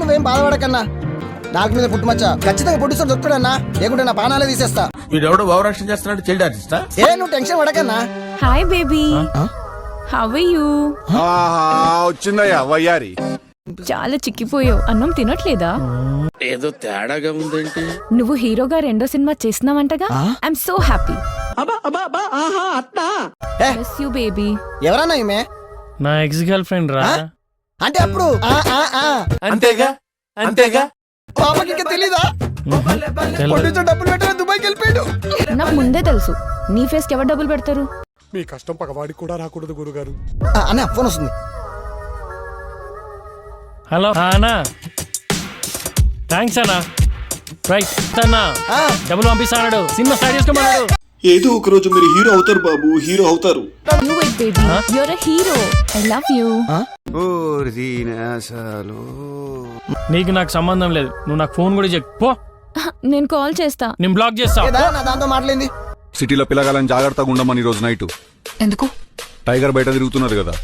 నువ్వేం బాధపడకన్నా. నాకు మీద పుట్టుమచ్చ ఖచ్చితంగా పొడిస్తాను దొరుకుతాడన్నా, లేకుంటే నా పానాలే తీసేస్తా. వీడెవడో ఓవరాక్షన్ చేస్తున్నాడు, చైల్డ్ ఆర్టిస్టా? నువ్వు టెన్షన్ పడకన్నా. Hi baby, how are you? వచ్చిందయ్యా వయ్యారి. చాలా చిక్కిపోయావు, అన్నం తినట్లేదా? ఏదో తేడాగా ఉందేంటి? నువ్వు హీరోగా రెండో సినిమా చేస్తున్నావంటగా. I'm so happy. Miss you baby. ఎవరన్నా ఈమె? నా ఎక్స్ గర్ల్ ఫ్రెండ్ రా. అంటే అప్పుడు అంతేగా అంతేగా. పాపకి ఇంకా తెలీదా? పొడిచో డబ్బులు పెట్టారు, దుబాయ్కి వెళ్ళిపోయాడు. నాకు ముందే తెలుసు, నీ ఫేస్ కి ఎవరు డబ్బులు పెడతారు? మీ కష్టం పగవాడికి కూడా రాకూడదు గురుగారు. అన్న ఫోన్ వస్తుంది. హలో అన్నా, థ్యాంక్స్ అన్నా. రైట్ అన్నా, డబ్బులు పంపిస్తాడు, సినిమా స్టార్ట్ చేసుకోమన్నాడు. ఏదో ఒక రోజు మీరు హీరో అవుతారు బాబు, హీరో అవుతారు. You wait baby, you're a hero. I love you. నీకు నాకు సంబంధం లేదు, నువ్వు నాకు ఫోన్ కూడా చెక్ పో. నేను కాల్ చేస్తా. నేను బ్లాక్ చేస్తా. నా దాంతో మాట్లాడింది. సిటీలో పిల్లగాలని జాగ్రత్తగా ఉండమని ఈ రోజు నైట్. ఎందుకు? టైగర్ బయట తిరుగుతున్నారు కదా.